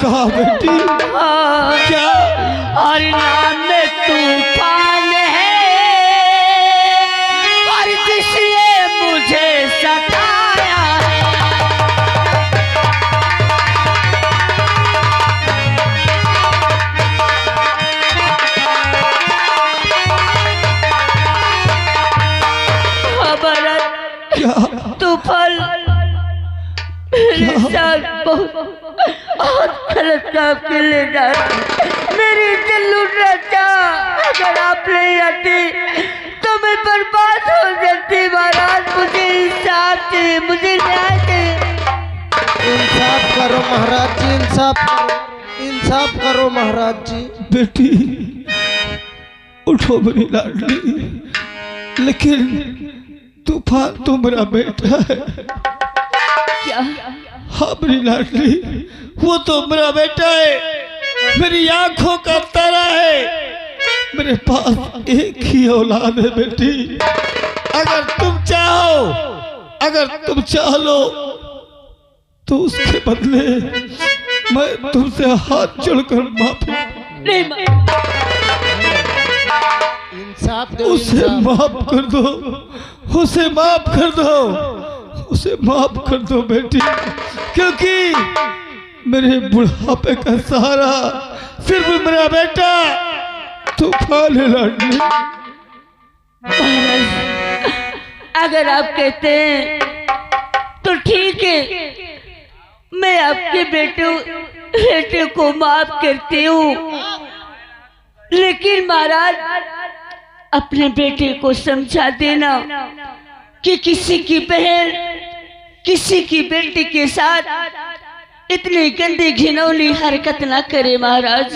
कहा बेटी? क्या? और नाम में तूफान है और जिसने मुझे सताया है। तूफान मेरे साथ बहुत गलत काम के ले जा मेरी दिल लूट रहा था। अगर आप नहीं आती तो मैं बर्बाद हो जाती महाराज। मुझे इंसाफ चाहिए, मुझे न्याय चाहिए। इंसाफ करो महाराज जी, इंसाफ करो महाराज जी। बेटी उठो मेरी लाडली, लेकिन तूफान तो मेरा बेटा है। क्या? हाँ मेरी लाडली, वो तो मेरा बेटा है, मेरी आंखों का तारा है। मेरे पास एक ही औलाद है बेटी। अगर तुम चाह लो तो उसके बदले मैं तुमसे हाथ जोड़कर माफी इंसाफ दो, उसे माफ कर दो, उसे माफ कर दो, उसे माफ कर दो बेटी, क्योंकि मेरे बुढ़ापे का सहारा सिर्फ मेरा बेटा तूफान है लाडली। अगर आप कहते हैं तो ठीक है, मैं आपके बेटे को माफ करती हूँ, लेकिन महाराज अपने बेटे को समझा देना कि किसी की बहन किसी की बेटी के साथ इतनी गंदी घिनौनी हरकत ना करे महाराज।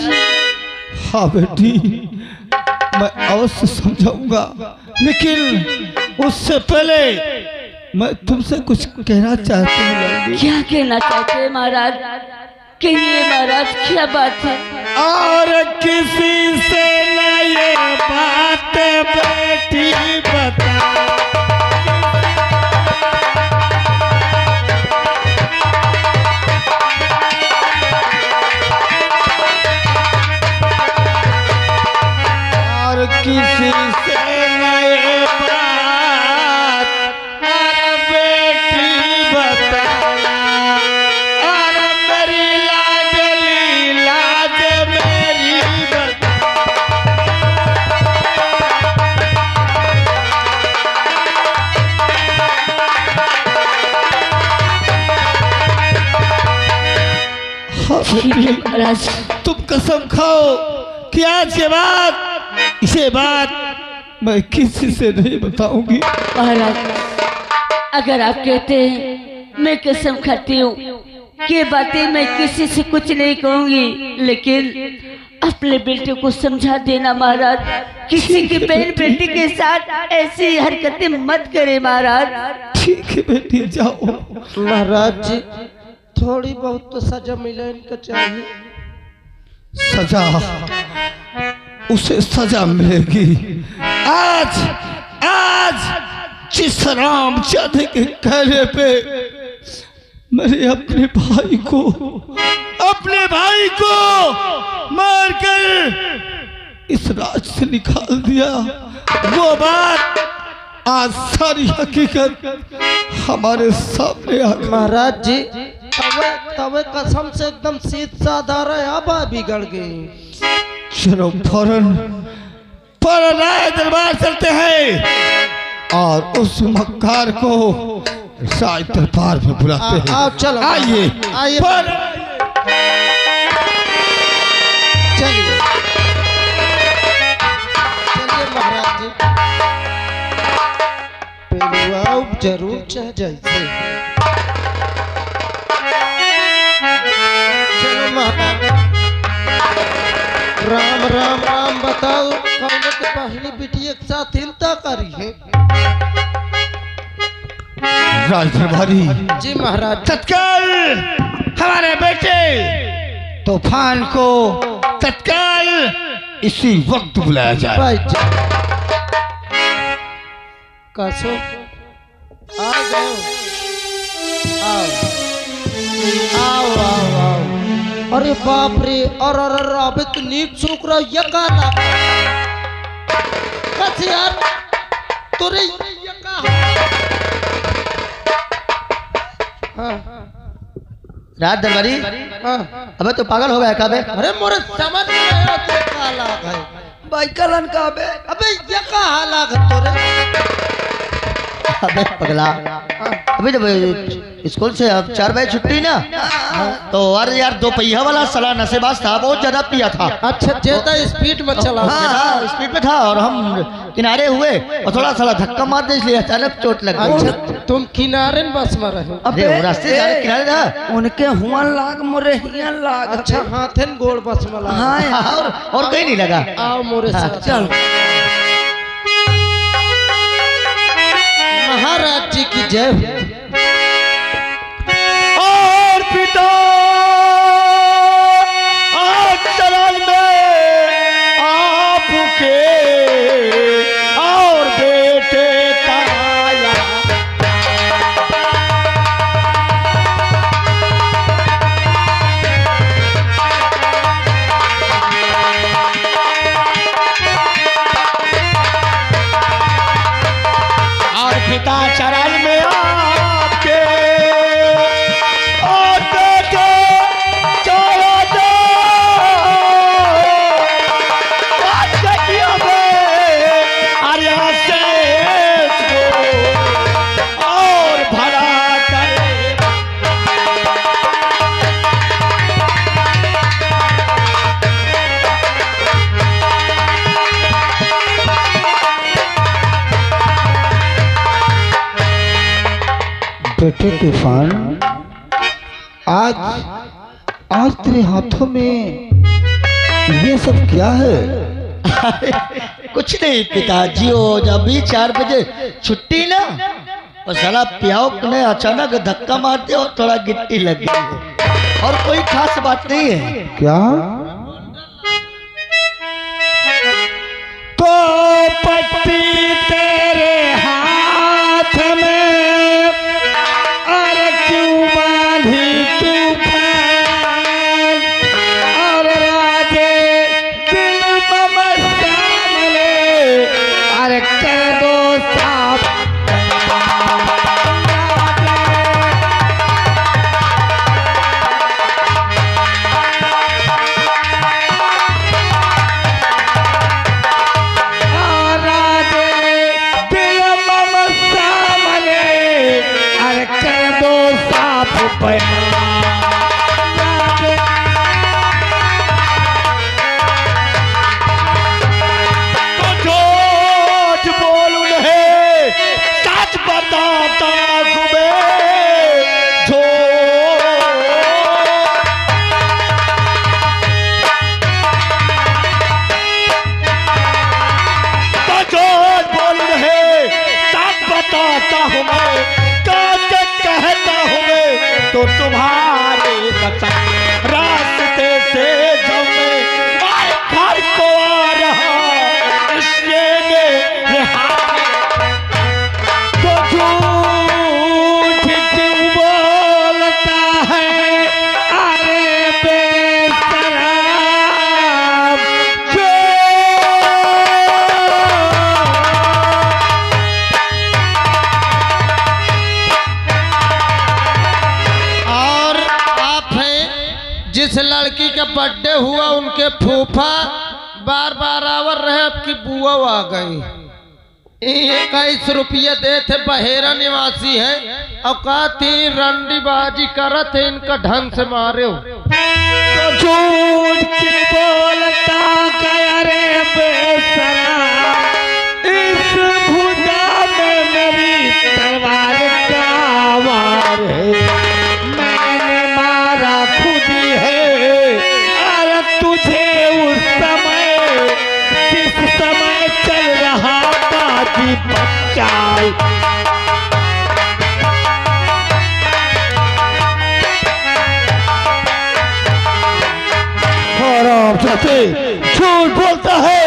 हाँ बेटी, मैं अवश्य समझाऊंगा, लेकिन उससे पहले मैं तुमसे कुछ कहना चाहती हूँ। क्या कहना चाहते हैं महाराज? कहिए महाराज, क्या बात है? और किसी से न ये बात बेटी बता, और किसी से न ये बात बेटी बता, और मेरी लाडली लाज मेरी बता। महाराज तुम कसम खाओ कि आज के बाद इसे बात मैं किसी से नहीं बताऊंगी। महाराज अगर आप कहते हैं मैं कसम खाती हूँ कि बातें मैं किसी से कुछ नहीं कहूंगी, लेकिन अपने बेटे को समझा देना महाराज, किसी की बहन बेटी के साथ ऐसी हरकतें मत करे महाराज। ठीक है बेटी, जाओ। महाराज जी थोड़ी बहुत तो सजा मिले इनको चाहिए। सजा? उसे सजा मिलेगी। आज जिस रामचंद्र के कहने पे मेरे अपने भाई को मारकर इस राज से निकाल दिया, वो बात आज सारी हकीकत हमारे सामने आ गई। महाराज जी तवे कसम से एकदम सीध साधा रहे, अब बिगड़ गई। चलो फौरन राय दरबार चलते हैं और उस मक्कार को राय दरबार में बुलाते हैं। आओ चलो, आइए चलिए महाराज जी, पहले आओ जरूर चाह जैसे। चलो महाराज, राम राम राम बताओ, कौन के पहली बेटी एक साथ हिलता करी है? राजदरबारी जी महाराज। तत्काल हमारे बेटे तूफान को तत्काल इसी वक्त बुलाया जाए। भाई कसो आ गए, आओ आओ आओ आओ। अरे बाप रे, अरे अबे तो नीक चूक रहा ये का लाग कस यार तोरे ये का हाँ रात दरबारी, हाँ अबे तो पागल हो गया क्या बे? अरे मोरे समझ में आया तो का लाग है भाई कलन का बे। अबे ये का लाग तोरे अबे पगला, अबे जब स्कूल से अब 4 बजे छुट्टी ना, तो अरे यार 2 पहिया वाला साला नशेबाज था, बहुत ज्यादा पिया था। अच्छा ज्यादा स्पीड में चला हाँ स्पीड पे था और हम किनारे हुए और थोड़ा साला धक्का मार दे, इसलिए अचानक चोट लग गई। अच्छा तुम किनारे में बस में रहे अरे वो रास्ते से जाने किनारे था। उनके हुआ लाग मोरे हिया लाग। अच्छा हाथन गोड़ बस में लगा हाँ और कहीं नहीं लगा। आओ मोरे साथ चल महाराज जी की जय हो। और पिता आज चरण में आपके और बेटे ताया और पिता चरण में आपके और बेटे चलो दो और भला करे। बेटे तूफान, आज तेरे हाथों में ये सब क्या है? कुछ नहीं पिताजी, हो जब भी 4 बजे छुट्टी ना, और साला प्याऊ ने अचानक धक्का मार दिया और थोड़ा गिट्टी लग गई, और कोई खास बात नहीं है। क्या? तो पट्टी तेरे हाथ में और क्यों बांधी तूफान और राजे दिल ममस्तामले और कर दो साफ तो तुम्हारे बचा रास्ते से जब मैं घर को आ रहा इसलिए मेरे हाथ तो झूठ क्यों बोलता है अरे बेशरम जिस लड़की का बर्थडे हुआ उनके फूफा बार बार आवर रहे, अब की बुआ आ गई। 21 रुपये दे थे, बहेरा निवासी है, अब कहती रंडीबाजी करत है, इनका ढंग से मारे हो। तो झूठ की बोलता गया रे बेशरम, इस भुजा में मेरी तलवार का वार है, मैंने मारा खुद है। अरे तुझे उस समय जिस समय चल रहा बाजी बचाई झूठ बोलता है।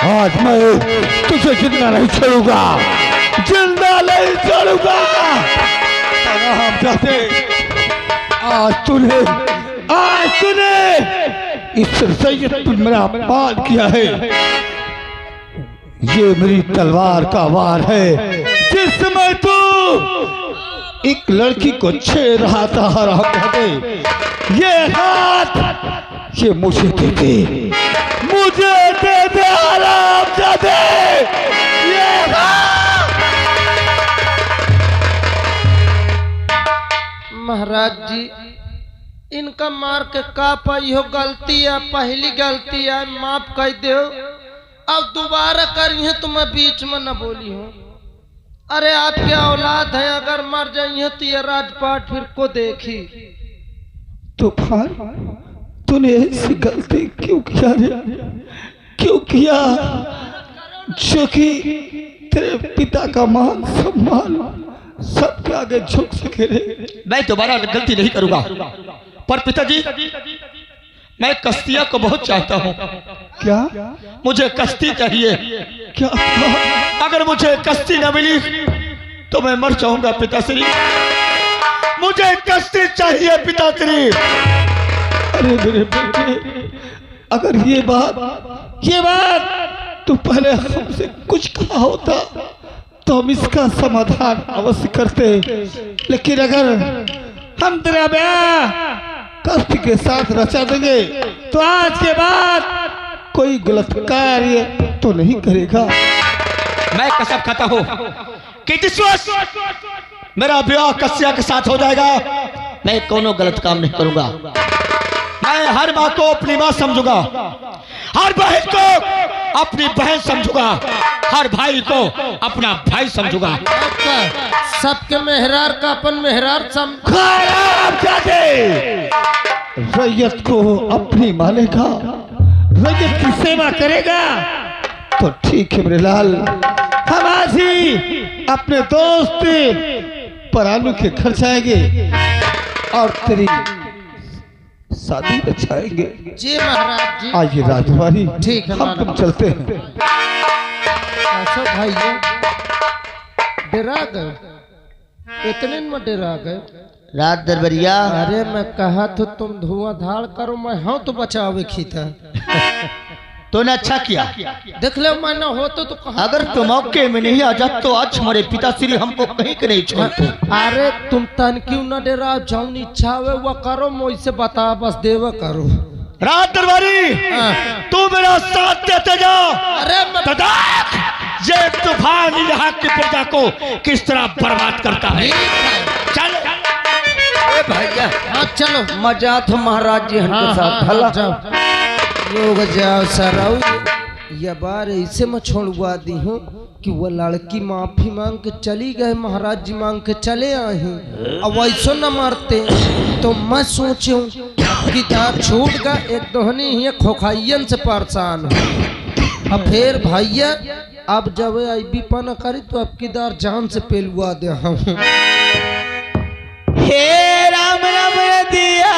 आज मैं तुझे जिंदा नहीं छोड़ूंगा, जिंदा नहीं छोड़ूंगा। हम चाहते आज तूने इस रैयत पर मेरा अपमान किया है। ये मेरी तलवार का वार है। जिस समय तू एक लड़की को छेड़ रहा था हरामजादे, ये हाथ ये मुझे दे दे, मुझे दे दे हरामजादे, ये हाथ। महाराज जी इनका मार के का पाई हो, गलती है, पहली गलती है, माफ कर दो। अब दोबारा करी है तो मैं बीच में न बोली हूँ। अरे आपके औलाद है, अगर मर जाइए तो ये राजपाट फिर को देखी। तूफान तूने ऐसी गलती क्यों किया रे? क्यों किया जो कि तेरे पिता का मान सम्मान सबके आगे झुक सके रे? मैं दोबारा गलती नहीं करूंगा, पर पिताजी मैं कश्तिया को बहुत चाहता हूँ। क्या? मुझे कश्ती चाहिए। क्या? अगर मुझे कश्ती न मिली तो मैं मर जाऊंगा पिताश्री। मुझे कश्ती चाहिए पिताश्री। अरे मेरे बेटे, अगर ये बात तू पहले हमसे कुछ कहा होता तो हम इसका समाधान अवश्य करते। लेकिन अगर हम तेरा ब्याह कश्ती के साथ रचा देंगे तो आज के बाद कोई गलत कार्य तो नहीं करेगा। मैं कसम खाता हूँ कि जिस वक्त मेरा ब्याह कश्तिया के साथ हो जाएगा मैं कोनो गलत काम नहीं करूंगा। मैं हर माँ को अपनी माँ समझूंगा, हर बहन को अपनी बहन समझूंगा, हर भाई को अपना भाई समझूंगा। सबके मेहरार का अपन मेहरार रैयत को अपनी मानेगा, रैयत की सेवा करेगा तो ठीक है मेरे लाल। हम आज ही अपने दोस्त परालू के घर जाएंगे और तेरी शादी रचाएंगे। जी महाराज जी। आइए राजकुमारी, ठीक है, हम तुम चलते हैं। ऐसा भैया डरा गए, इतने में डरा गए। रात दरबरिया, अरे मैं कहा तो तुम धुआंधार करो, मैं हाँ तो बचावे खीता। तूने अच्छा किया। देख ले मैंने हो तो कहा। अगर तुम मौके में नहीं आ जाते तो आज हमारे पिताश्री हमको कहीं के नहीं छोड़ते। अरे तुम तन क्यों न डरा, जाओ इच्छा हुए वो करो, मुझसे बता बस देवा करो। रात दरबारी तू मेरा साथ देते जा। अरे ये तूफान यहाँ की प्रजा को किस तरह बर्बाद करता है। चल भैया, हाँ चलो। मजा तो महाराज जी के साथ भला लोग जाओ सराउ। ये बार ऐसे मैं छोड़वा दी हूँ कि वो लड़की माफी मांग के चली गए, महाराज जी मांग के चले आए हैं। अब वैसो न मारते तो मैं सोचूं कि दार छूट गया, एक दोहनी ही खोखाइयन से परेशान हो। अब फिर भैया अब जब आई भी पना करी तो अब की दार जान से पेलुआ दे हम। हे राम राम दिया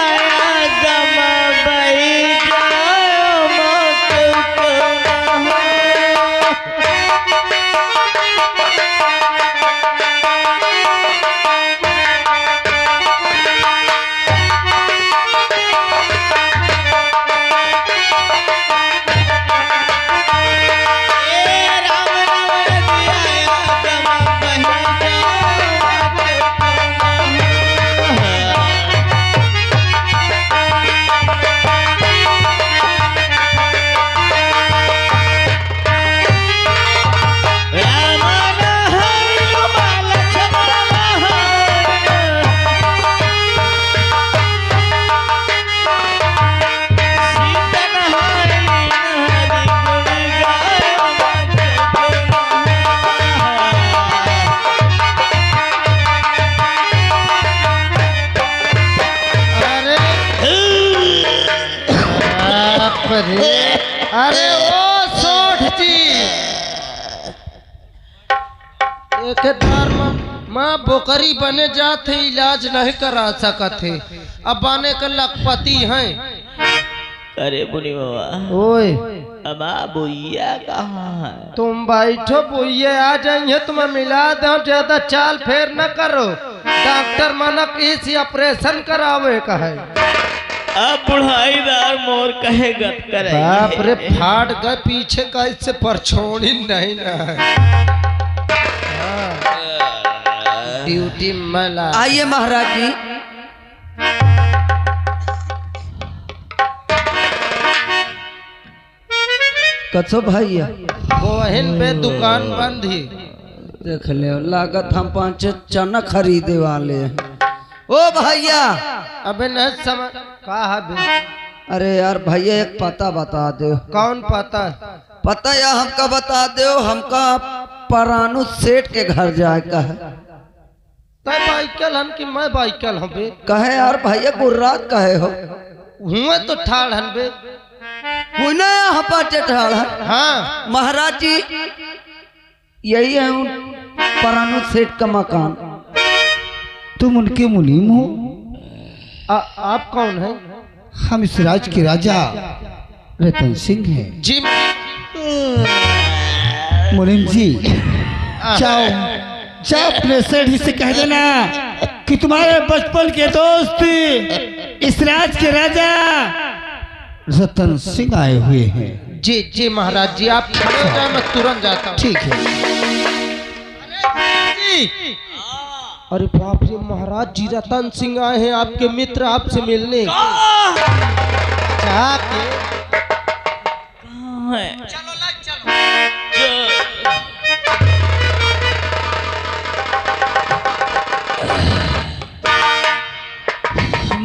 अरे ओ सोठ जी एक दार माँ बोकरी बने जाते इलाज नहीं करा सकते, अब बने के लखपति हैं। अरे बुनी बाबा, ओए अब बुइया कहाँ है? तुम बैठो, बुइया आ जाइए, तुम्हें मिला दो, ज्यादा चाल फेर न करो। डॉक्टर मानक इसी ऑपरेशन करावे का है। अब बुढ़ाईदार मोर कहे गत करे। बाप रे फाट गए पीछे का, इससे परछोड़ी नहीं ना है। ड्यूटी मला। आइए महाराज जी। कछो भैया गोहिन पे दुकान बंद ही। देख ले लागत हम 5 चना खरीदे वाले हैं। ओ भैया अबे न समझ कहा बे। अरे यार भैया एक पता बता दो। कौन पता? पता या हमका बता दो, हमका परानु सेठ के घर जाए का है। तय बाइकल हन कि मैं बाइकल हूँ बे? कहे यार भैया गुर्रात कहे हो हुए तो ठाड़ हन बे। पुणे यहाँ पाटे ठाड़ा। हाँ महाराज जी यही है उन परानु सेठ का मकान। तुम उनके मुनीम हो? आप कौन है? हम इस राज्य के राजा रतन सिंह हैं। जी मुनीम जी जाओ जाओ अपने सेठ जी से कह देना कि तुम्हारे बचपन के दोस्त इस राज्य के राजा रतन सिंह आए हुए हैं। जी जी महाराज जी, आप खड़े हो जाए, मैं तुरंत जाता हूँ। ठीक है। अरे बाप रे महाराज जी, रतन सिंह आए हैं, आपके मित्र आपसे मिलने। जाके चलो लाइट चलो।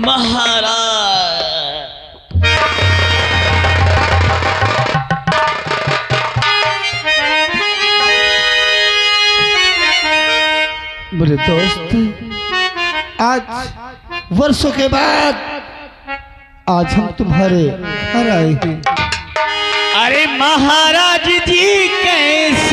महाराज मेरे दोस्त, आज वर्षों के बाद आज हम तुम्हारे घर आए हैं। अरे महाराज जी कैसे